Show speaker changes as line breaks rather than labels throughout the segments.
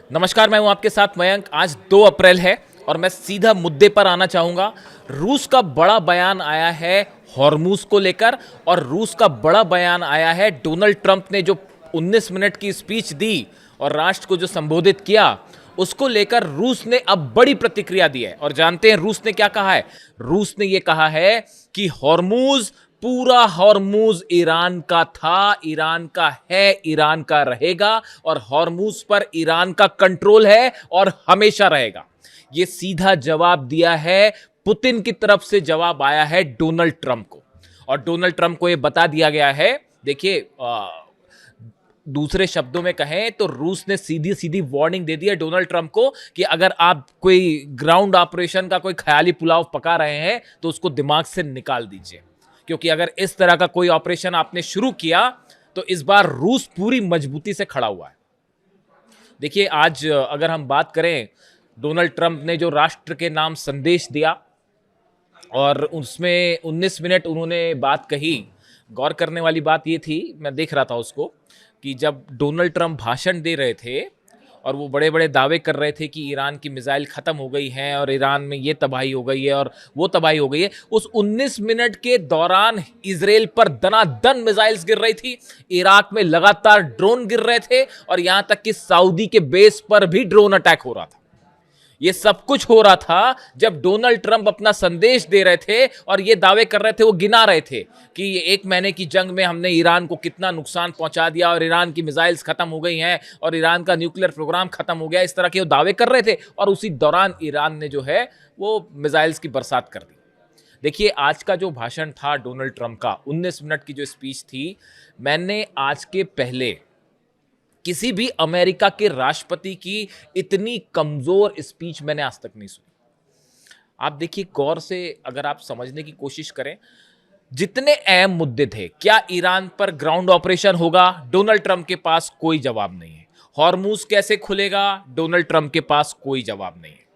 नमस्कार, मैं हूं आपके साथ मयंक। आज 2 अप्रैल है और मैं सीधा मुद्दे पर आना चाहूंगा। रूस का बड़ा बयान आया है हॉर्मूज को लेकर और रूस का बड़ा बयान आया है डोनाल्ड ट्रंप ने जो 19 मिनट की स्पीच दी और राष्ट्र को जो संबोधित किया उसको लेकर रूस ने अब बड़ी प्रतिक्रिया दी है। और जानते हैं रूस ने क्या कहा है? रूस ने यह कहा है कि हॉर्मूज, पूरा हॉर्मूज ईरान का था, ईरान का है, ईरान का रहेगा और हॉर्मूज पर ईरान का कंट्रोल है और हमेशा रहेगा। यह सीधा जवाब दिया है, पुतिन की तरफ से जवाब आया है डोनाल्ड ट्रंप को। और डोनाल्ड ट्रंप को यह बता दिया गया है, देखिए दूसरे शब्दों में कहें तो रूस ने सीधी सीधी वार्निंग दे दी है डोनाल्ड ट्रंप को कि अगर आप कोई ग्राउंड ऑपरेशन का कोई ख्याली पुलाव पका रहे हैं तो उसको दिमाग से निकाल दीजिए, क्योंकि अगर इस तरह का कोई ऑपरेशन आपने शुरू किया तो इस बार रूस पूरी मजबूती से खड़ा हुआ है। देखिए आज अगर हम बात करें, डोनाल्ड ट्रंप ने जो राष्ट्र के नाम संदेश दिया और उसमें 19 मिनट उन्होंने बात कही। गौर करने वाली बात ये थी, मैं देख रहा था उसको, कि जब डोनाल्ड ट्रंप भाषण दे रहे थे और वो बड़े बड़े दावे कर रहे थे कि ईरान की मिसाइल ख़त्म हो गई है और ईरान में ये तबाही हो गई है और वो तबाही हो गई है, उस 19 मिनट के दौरान इजराइल पर दनादन मिसाइल्स गिर रही थी, इराक में लगातार ड्रोन गिर रहे थे और यहाँ तक कि सऊदी के बेस पर भी ड्रोन अटैक हो रहा था। ये सब कुछ हो रहा था जब डोनाल्ड ट्रंप अपना संदेश दे रहे थे और ये दावे कर रहे थे, वो गिना रहे थे कि ये 1 महीने की जंग में हमने ईरान को कितना नुकसान पहुंचा दिया और ईरान की मिसाइल्स खत्म हो गई हैं और ईरान का न्यूक्लियर प्रोग्राम खत्म हो गया। इस तरह के वो दावे कर रहे थे और उसी दौरान ईरान ने जो है वो मिसाइल्स की बरसात कर दी। देखिए आज का जो भाषण था डोनाल्ड ट्रंप का, 19 मिनट की जो स्पीच थी, मैंने आज के पहले किसी भी अमेरिका के राष्ट्रपति की इतनी कमजोर स्पीच मैंने आज तक नहीं सुनी। आप देखिए गौर से, अगर आप समझने की कोशिश करें, जितने अहम मुद्दे थे, क्या ईरान पर ग्राउंड ऑपरेशन होगा, डोनाल्ड ट्रंप के पास कोई जवाब नहीं है। हॉर्मूज कैसे खुलेगा, डोनाल्ड ट्रंप के पास कोई जवाब नहीं है।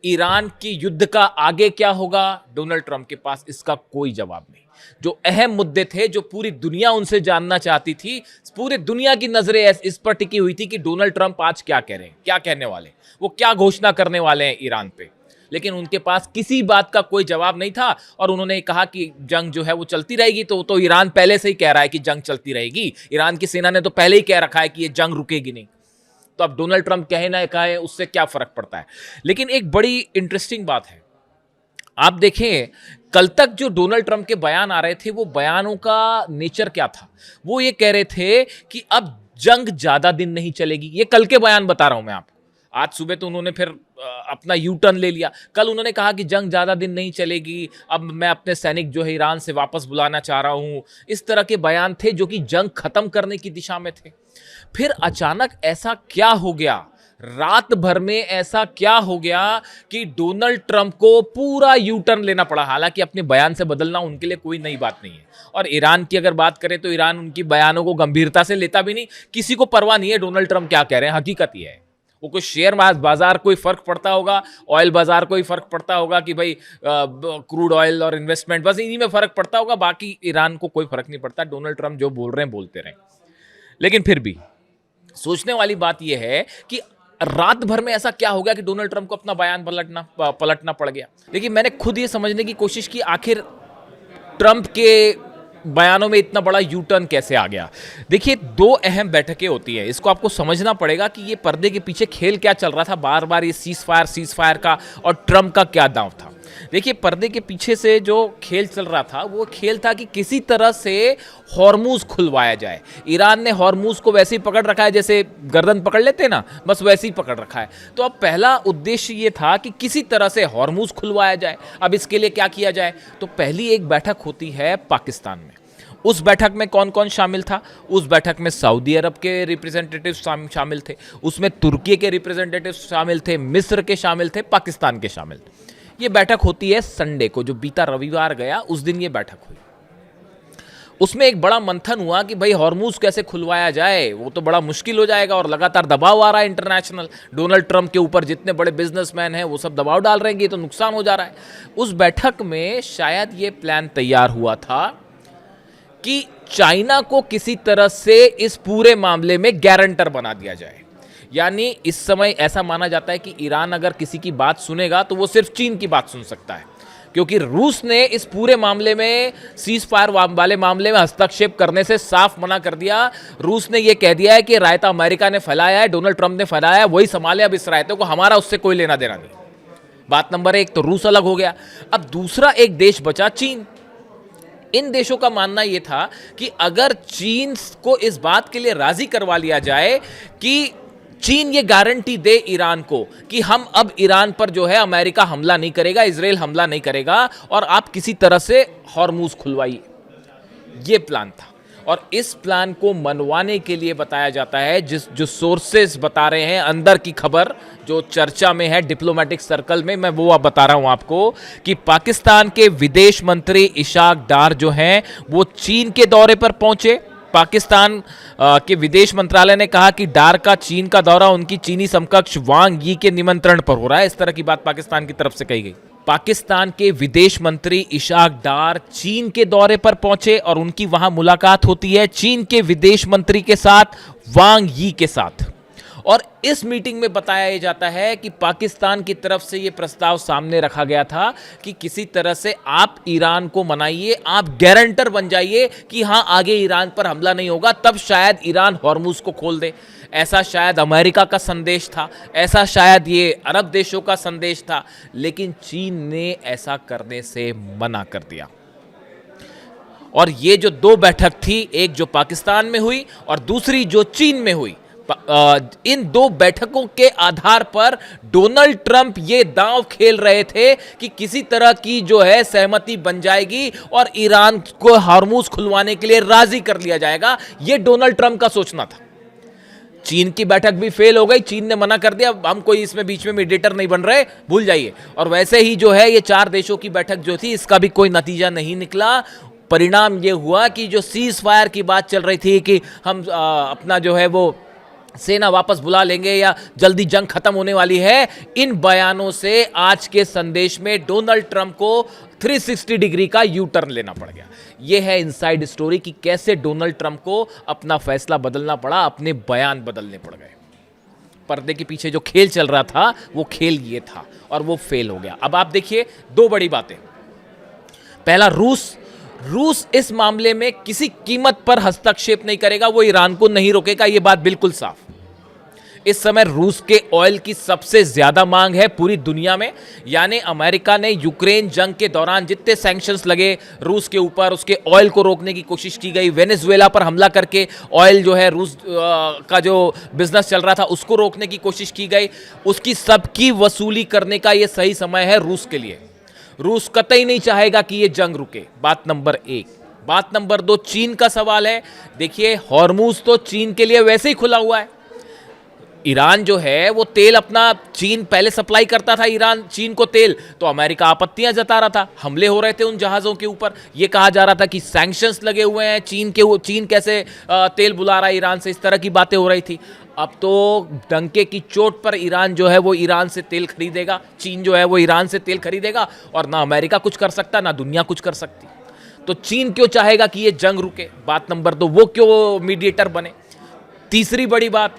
ईरान की युद्ध का आगे क्या होगा, डोनाल्ड ट्रंप के पास इसका कोई जवाब नहीं। जो अहम मुद्दे थे, जो पूरी दुनिया उनसे जानना चाहती थी, पूरी दुनिया की नजरें इस पर टिकी हुई थी कि डोनाल्ड ट्रंप आज क्या कह रहे हैं, क्या कहने वाले, वो क्या घोषणा करने वाले हैं ईरान पे, लेकिन उनके पास किसी बात का कोई जवाब नहीं था। और उन्होंने कहा कि जंग जो है वो चलती रहेगी, तो ईरान पहले से ही कह रहा है कि जंग चलती रहेगी। ईरान की सेना ने तो पहले ही कह रखा है कि ये जंग रुकेगी नहीं। तो अब डोनाल्ड ट्रंप कहे ना कहे, उससे क्या फर्क पड़ता है। लेकिन एक बड़ी इंटरेस्टिंग बात है, आप देखें कल तक जो डोनाल्ड ट्रंप के बयान आ रहे थे, वो बयानों का नेचर क्या था? वो ये कह रहे थे कि अब जंग ज्यादा दिन नहीं चलेगी। ये कल के बयान बता रहा हूं मैं आपको। आज सुबह तो उन्होंने फिर अपना यू टर्न ले लिया। कल उन्होंने कहा कि जंग ज्यादा दिन नहीं चलेगी, अब मैं अपने सैनिक जो है ईरान से वापस बुलाना चाह रहा हूं। इस तरह के बयान थे जो कि जंग खत्म करने की दिशा में थे। फिर अचानक ऐसा क्या हो गया, रात भर में ऐसा क्या हो गया कि डोनाल्ड ट्रंप को पूरा यू टर्न लेना पड़ा। हालांकि अपने बयान से बदलना उनके लिए कोई नई बात नहीं है। और ईरान की अगर बात करें तो ईरान उनकी बयानों को गंभीरता से लेता भी नहीं, किसी को परवाह नहीं है डोनाल्ड ट्रंप क्या कह रहे हैं। हकीकत यह है, वो कुछ शेयर बाजार को ही फर्क पड़ता होगा, ऑयल बाजार को ही फर्क पड़ता होगा कि भाई क्रूड ऑयल और इन्वेस्टमेंट, बस इन्हीं में फर्क पड़ता होगा। बाकी ईरान को कोई फर्क नहीं पड़ता। डोनाल्ड ट्रंप जो बोल रहे हैं बोलते रहें। लेकिन फिर भी सोचने वाली बात यह है कि रात भर में ऐसा क्या हो गया कि डोनाल्ड ट्रंप को अपना बयान पलटना पड़ गया। देखिए मैंने खुद ये समझने की कोशिश की, आखिर ट्रंप के बयानों में इतना बड़ा यू टर्न कैसे आ गया। देखिए 2 अहम बैठकें होती हैं, इसको आपको समझना पड़ेगा कि ये पर्दे के पीछे खेल क्या चल रहा था, बार बार ये सीज फायर का और ट्रंप का क्या दांव था। देखिए पर्दे के पीछे से जो खेल चल रहा था, वो खेल था कि किसी तरह से हॉर्मूज खुलवाया जाए। ईरान ने हॉर्मूज को वैसे ही पकड़ रखा है जैसे गर्दन पकड़ लेते हैं ना, बस वैसे ही पकड़ रखा है। तो अब पहला उद्देश्य ये था कि किसी तरह से हॉर्मूज खुलवाया जाए। अब इसके लिए क्या किया जाए, तो पहली एक बैठक होती है पाकिस्तान में। उस बैठक में कौन कौन शामिल था? उस बैठक में सऊदी अरब के रिप्रेजेंटेटिव शामिल थे, उसमें तुर्की के रिप्रेजेंटेटिव शामिल थे, मिस्र के शामिल थे, पाकिस्तान के शामिल थे। ये बैठक होती है संडे को, जो बीता रविवार गया उस दिन ये बैठक हुई। उसमें एक बड़ा मंथन हुआ कि भाई हॉर्मूज कैसे खुलवाया जाए, वो तो बड़ा मुश्किल हो जाएगा और लगातार दबाव आ रहा है इंटरनेशनल। डोनाल्ड ट्रंप के ऊपर जितने बड़े बिजनेसमैन हैं वो सब दबाव डाल रहे हैं कि ये तो नुकसान हो जा रहा है। उस बैठक में शायद ये प्लान तैयार हुआ था कि चाइना को किसी तरह से इस पूरे मामले में गारंटर बना दिया जाए। यानी इस समय ऐसा माना जाता है कि ईरान अगर किसी की बात सुनेगा तो वो सिर्फ चीन की बात सुन सकता है, क्योंकि रूस ने इस पूरे मामले में सीज फायर वाले मामले में हस्तक्षेप करने से साफ मना कर दिया। रूस ने यह कह दिया है कि रायता अमेरिका ने फैलाया है, डोनाल्ड ट्रंप ने फैलाया है, वही संभाले अब इस रायते को, हमारा उससे कोई लेना देना नहीं। बात नंबर एक, तो रूस अलग हो गया। अब दूसरा एक देश बचा, चीन। इन देशों का मानना यह था कि अगर चीन को इस बात के लिए राजी करवा लिया जाए कि चीन ये गारंटी दे ईरान को कि हम अब ईरान पर जो है अमेरिका हमला नहीं करेगा, इजराइल हमला नहीं करेगा और आप किसी तरह से हॉर्मूज खुलवाइए, ये प्लान था। और इस प्लान को मनवाने के लिए बताया जाता है, जो सोर्सेस बता रहे हैं, अंदर की खबर जो चर्चा में है डिप्लोमेटिक सर्कल में, मैं वो अब बता रहा हूं आपको, कि पाकिस्तान के विदेश मंत्री इशाक डार जो हैं वो चीन के दौरे पर पहुंचे। पाकिस्तान के विदेश मंत्रालय ने कहा कि डार का चीन का दौरा उनकी चीनी समकक्ष वांग यी के निमंत्रण पर हो रहा है। इस तरह की बात पाकिस्तान की तरफ से कही गई। पाकिस्तान के विदेश मंत्री इशाक डार चीन के दौरे पर पहुंचे और उनकी वहां मुलाकात होती है चीन के विदेश मंत्री के साथ, वांग यी के साथ। और इस मीटिंग में बताया जाता है कि पाकिस्तान की तरफ से यह प्रस्ताव सामने रखा गया था कि किसी तरह से आप ईरान को मनाइए, आप गारंटर बन जाइए कि हां आगे ईरान पर हमला नहीं होगा, तब शायद ईरान हॉर्मुज को खोल दे। ऐसा शायद अमेरिका का संदेश था, ऐसा शायद ये अरब देशों का संदेश था, लेकिन चीन ने ऐसा करने से मना कर दिया। और ये जो दो बैठक थी, एक जो पाकिस्तान में हुई और दूसरी जो चीन में हुई, इन दो बैठकों के आधार पर डोनाल्ड ट्रंप ये दांव खेल रहे थे कि किसी तरह की जो है सहमति बन जाएगी और ईरान को हॉर्मुज खुलवाने के लिए राजी कर लिया जाएगा। ये डोनाल्ड ट्रंप का सोचना था। चीन की बैठक भी फेल हो गई, चीन ने मना कर दिया, हम कोई इसमें बीच में मीडिएटर नहीं बन रहे, भूल जाइए। और वैसे ही जो है ये चार देशों की बैठक जो थी, इसका भी कोई नतीजा नहीं निकला। परिणाम ये हुआ कि जो सीज फायर की बात चल रही थी कि हम अपना जो है वो सेना वापस बुला लेंगे या जल्दी जंग खत्म होने वाली है, इन बयानों से आज के संदेश में डोनाल्ड ट्रंप को 360 डिग्री का यू टर्न लेना पड़ गया। यह है इनसाइड स्टोरी कि कैसे डोनाल्ड ट्रंप को अपना फैसला बदलना पड़ा, अपने बयान बदलने पड़ गए। पर्दे के पीछे जो खेल चल रहा था वो खेल ये था और वो फेल हो गया। अब आप देखिए दो बड़ी बातें। पहला, रूस इस मामले में किसी कीमत पर हस्तक्षेप नहीं करेगा, वो ईरान को नहीं रोकेगा, ये बात बिल्कुल साफ। इस समय रूस के ऑयल की सबसे ज्यादा मांग है पूरी दुनिया में। यानी अमेरिका ने यूक्रेन जंग के दौरान जितने सैंक्शंस लगे रूस के ऊपर, उसके ऑयल को रोकने की कोशिश की गई। वेनेजुएला पर हमला करके ऑयल जो है रूस का जो बिजनेस चल रहा था उसको रोकने की कोशिश की गई। उसकी सबकी वसूली करने का यह सही समय है रूस के लिए। रूस कतई नहीं चाहेगा कि यह जंग रुके, बात नंबर एक। बात नंबर दो, चीन का सवाल है। देखिए, हॉर्मुज तो चीन के लिए वैसे ही खुला हुआ है। ईरान जो है वो तेल अपना, चीन पहले सप्लाई करता था ईरान चीन को तेल, तो अमेरिका आपत्तियां जता रहा था, हमले हो रहे थे उन जहाज़ों के ऊपर। ये कहा जा रहा था कि सैंक्शंस लगे हुए हैं चीन कैसे तेल बुला रहा है ईरान से, इस तरह की बातें हो रही थी। अब तो डंके की चोट पर ईरान जो है वो ईरान से तेल खरीदेगा, चीन जो है वो ईरान से तेल खरीदेगा, और ना अमेरिका कुछ कर सकता ना दुनिया कुछ कर सकती। तो चीन क्यों चाहेगा कि ये जंग रुके? बात नंबर दो, वो क्यों मीडिएटर बने? तीसरी बड़ी बात,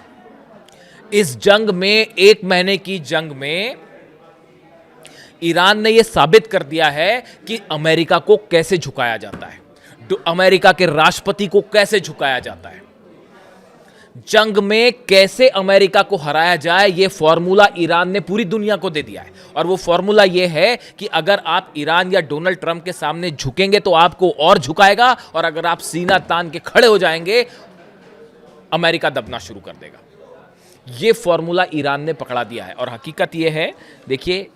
इस जंग में, एक महीने की जंग में ईरान ने यह साबित कर दिया है कि अमेरिका को कैसे झुकाया जाता है, अमेरिका के राष्ट्रपति को कैसे झुकाया जाता है। जंग में कैसे अमेरिका को हराया जाए, यह फॉर्मूला ईरान ने पूरी दुनिया को दे दिया है। और वो फॉर्मूला यह है कि अगर आप ईरान या डोनाल्ड ट्रंप के सामने झुकेंगे तो आपको और झुकाएगा, और अगर आप सीना तान के खड़े हो जाएंगे अमेरिका दबना शुरू कर देगा। ये फॉर्मूला ईरान ने पकड़ा दिया है। और हकीकत ये है, देखिए,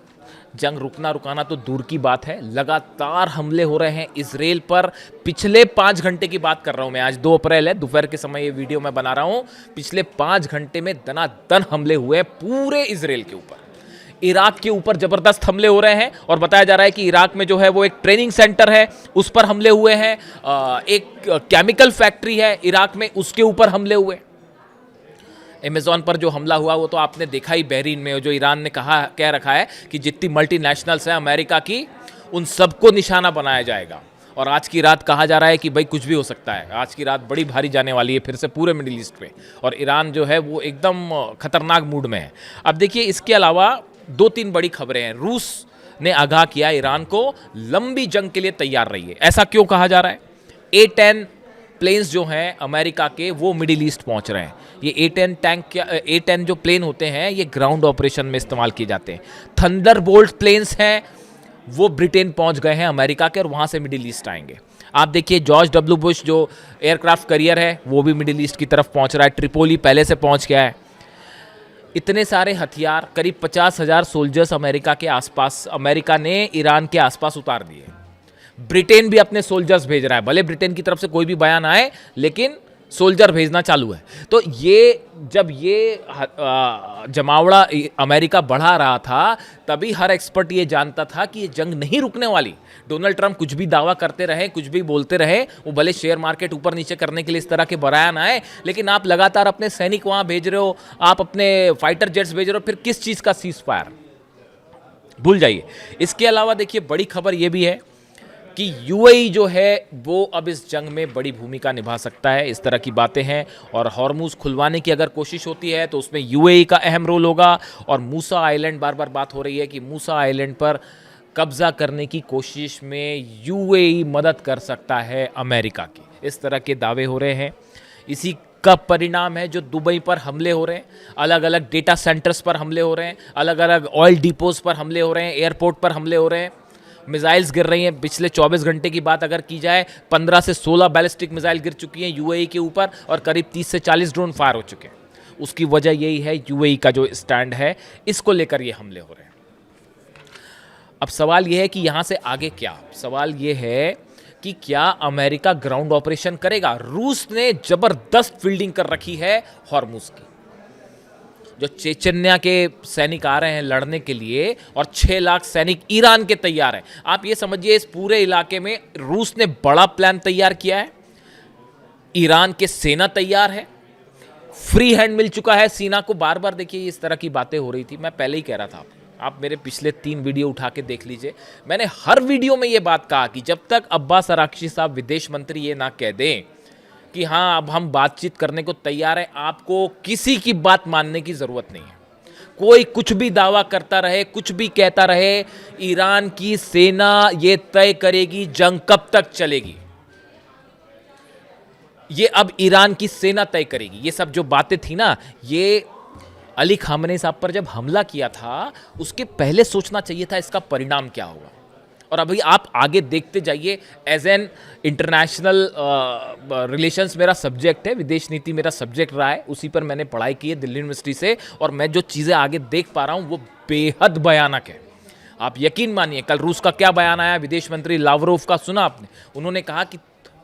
जंग रुकना रुकाना तो दूर की बात है, लगातार हमले हो रहे हैं इजराइल पर। पिछले 5 घंटे की बात कर रहा हूं मैं, आज 2 अप्रैल है, दोपहर के समय ये वीडियो मैं बना रहा हूं। पिछले 5 घंटे में दनादन हमले हुए हैं पूरे इजराइल के ऊपर। इराक के ऊपर जबरदस्त हमले हो रहे हैं, और बताया जा रहा है कि इराक में जो है वो एक ट्रेनिंग सेंटर है, उस पर हमले हुए हैं। एक केमिकल फैक्ट्री है इराक में, उसके ऊपर हमले हुए। अमेज़ॉन पर जो हमला हुआ वो तो आपने देखा ही, बहरीन में, जो ईरान ने कह रखा है कि जितनी मल्टीनेशनल्स हैं अमेरिका की, उन सबको निशाना बनाया जाएगा। और आज की रात कहा जा रहा है कि भाई कुछ भी हो सकता है, आज की रात बड़ी भारी जाने वाली है फिर से पूरे मिडिल ईस्ट पे, और ईरान जो है वो एकदम खतरनाक मूड में है। अब देखिए इसके अलावा 2-3 बड़ी खबरें हैं। रूस ने आगाह किया ईरान को लंबी जंग के लिए तैयार रहिए। ऐसा क्यों कहा जा रहा है? A-10 प्लेन्स जो हैं अमेरिका के वो मिडिल ईस्ट पहुंच रहे हैं। ये A-10 टैंक A-10 जो प्लेन होते हैं ये ग्राउंड ऑपरेशन में इस्तेमाल किए जाते हैं। थंडरबोल्ट प्लेन्स हैं वो ब्रिटेन पहुंच गए हैं अमेरिका के, और वहां से मिडिल ईस्ट आएंगे। आप देखिए जॉर्ज डब्ल्यू बुश जो एयरक्राफ्ट करियर है वो भी मिडिल ईस्ट की तरफ पहुंच रहा है। ट्रिपोली पहले से पहुंच गया है। इतने सारे हथियार, करीब 50,000 सोल्जर्स अमेरिका के आसपास, अमेरिका ने ईरान के आसपास उतार दिए। ब्रिटेन भी अपने सोल्जर्स भेज रहा है, भले ब्रिटेन की तरफ से कोई भी बयान आए लेकिन सोल्जर भेजना चालू है। तो ये जब ये जमावड़ा अमेरिका बढ़ा रहा था तभी हर एक्सपर्ट ये जानता था कि ये जंग नहीं रुकने वाली। डोनाल्ड ट्रंप कुछ भी दावा करते रहे, कुछ भी बोलते रहे, वो भले शेयर मार्केट ऊपर नीचे करने के लिए इस तरह के बयान आए, लेकिन आप लगातार अपने सैनिक वहां भेज रहे हो, आप अपने फाइटर जेट्स भेज रहे हो, फिर किस चीज का सीज फायर? भूल जाइए। इसके अलावा देखिए बड़ी खबर यह भी है कि यूएई जो है वो अब इस जंग में बड़ी भूमिका निभा सकता है, इस तरह की बातें हैं। और हॉर्मुज खुलवाने की अगर कोशिश होती है तो उसमें यूएई का अहम रोल होगा। और मूसा आइलैंड, बार बार बात हो रही है कि मूसा आइलैंड पर कब्जा करने की कोशिश में यूएई मदद कर सकता है अमेरिका की, इस तरह के दावे हो रहे हैं। इसी का परिणाम है जो दुबई पर हमले हो रहे हैं, अलग अलग डेटा सेंटर्स पर हमले हो रहे हैं, अलग अलग ऑयल डिपोज पर हमले हो रहे हैं, एयरपोर्ट पर हमले हो रहे हैं, मिसाइल्स गिर रही हैं। पिछले 24 घंटे की बात अगर की जाए 15 से 16 बैलिस्टिक मिसाइल गिर चुकी हैं यूएई के ऊपर, और करीब 30 से 40 ड्रोन फायर हो चुके हैं। उसकी वजह यही है यूएई का जो स्टैंड है, इसको लेकर ये हमले हो रहे हैं। अब सवाल यह है कि यहाँ से आगे क्या? सवाल ये है कि क्या अमेरिका ग्राउंड ऑपरेशन करेगा? रूस ने जबरदस्त फील्डिंग कर रखी है हॉर्मुज की। जो चेचन्या के सैनिक आ रहे हैं लड़ने के लिए, और 6 लाख सैनिक ईरान के तैयार हैं। आप ये समझिए इस पूरे इलाके में रूस ने बड़ा प्लान तैयार किया है, ईरान के सेना तैयार है, फ्री हैंड मिल चुका है सीना को। बार बार देखिए इस तरह की बातें हो रही थी, मैं पहले ही कह रहा था, आप मेरे पिछले 3 वीडियो उठा के देख लीजिए। मैंने हर वीडियो में ये बात कहा कि जब तक अब्बास अराक्ची साहब विदेश मंत्री ये ना कह दें कि हाँ अब हम बातचीत करने को तैयार हैं, आपको किसी की बात मानने की जरूरत नहीं है। कोई कुछ भी दावा करता रहे, कुछ भी कहता रहे, ईरान की सेना ये तय करेगी जंग कब तक चलेगी। ये अब ईरान की सेना तय करेगी। ये सब जो बातें थी ना, ये अली खामनेई साहब पर जब हमला किया था उसके पहले सोचना चाहिए था इसका परिणाम क्या होगा। और अभी आप आगे देखते जाइए। एज एन इंटरनेशनल रिलेशंस मेरा सब्जेक्ट है, विदेश नीति मेरा सब्जेक्ट रहा है, उसी पर मैंने पढ़ाई की है दिल्ली यूनिवर्सिटी से, और मैं जो चीज़ें आगे देख पा रहा हूँ वो बेहद भयानक है। आप यकीन मानिए, कल रूस का क्या बयान आया, विदेश मंत्री लावरोव का सुना आपने? उन्होंने कहा कि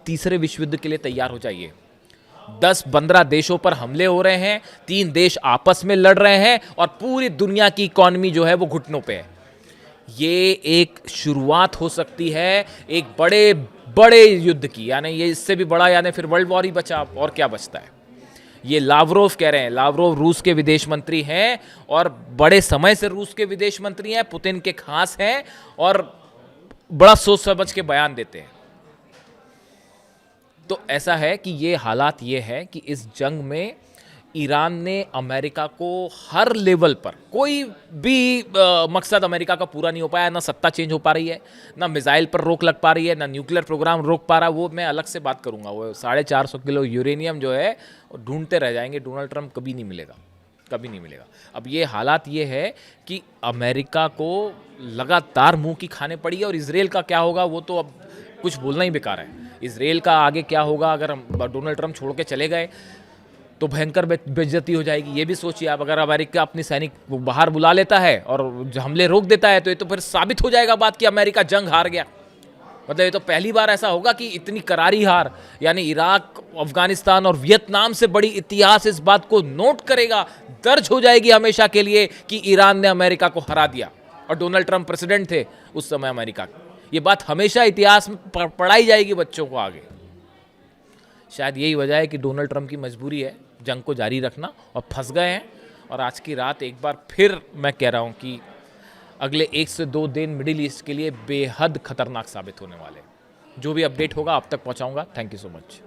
तीसरे विश्व युद्ध के लिए तैयार हो जाइए। 10-15 देशों पर हमले हो रहे हैं, 3 देश आपस में लड़ रहे हैं, और पूरी दुनिया की इकॉनमी जो है वो घुटनों पे है। ये एक शुरुआत हो सकती है एक बड़े बड़े युद्ध की, यानी ये इससे भी बड़ा, यानी फिर वर्ल्ड वॉर ही बचा, और क्या बचता है। ये लावरोव कह रहे हैं। लावरोव रूस के विदेश मंत्री हैं और बड़े समय से रूस के विदेश मंत्री हैं, पुतिन के खास हैं, और बड़ा सोच समझ के बयान देते हैं। तो ऐसा है कि ये हालात ये है कि इस जंग में ईरान ने अमेरिका को हर लेवल पर, कोई भी मकसद अमेरिका का पूरा नहीं हो पाया। ना सत्ता चेंज हो पा रही है, ना मिसाइल पर रोक लग पा रही है, ना न्यूक्लियर प्रोग्राम रोक पा रहा। वो मैं अलग से बात करूंगा। वो 450 किलो यूरेनियम जो है ढूंढते रह जाएंगे। डोनाल्ड ट्रंप कभी नहीं मिलेगा, कभी नहीं मिलेगा। अब ये हालात ये है कि अमेरिका को लगातार मुंह की खाने पड़ी है। और इसराइल का क्या होगा वो तो अब कुछ बोलना ही बेकार है। इसराइल का आगे क्या होगा, अगर डोनाल्ड ट्रंप छोड़ के चले गए तो भयंकर बेइज्जती हो जाएगी। ये भी सोचिए आप, अगर अमेरिका अपनी सैनिक बाहर बुला लेता है और हमले रोक देता है तो ये तो फिर साबित हो जाएगा बात कि अमेरिका जंग हार गया। मतलब ये तो पहली बार ऐसा होगा कि इतनी करारी हार, यानी इराक, अफगानिस्तान और वियतनाम से बड़ी इतिहास इस बात को नोट करेगा, दर्ज हो जाएगी हमेशा के लिए कि ईरान ने अमेरिका को हरा दिया। और डोनाल्ड ट्रंप प्रेसिडेंट थे उस समय अमेरिका के। ये बात हमेशा इतिहास में पढ़ाई जाएगी बच्चों को आगे। शायद यही वजह है कि डोनाल्ड ट्रंप की मजबूरी है जंग को जारी रखना, और फंस गए हैं। और आज की रात एक बार फिर मैं कह रहा हूं कि अगले 1 से 2 दिन मिडिल ईस्ट के लिए बेहद खतरनाक साबित होने वाले हैं। जो भी अपडेट होगा आप तक पहुंचाऊंगा। Thank you so much.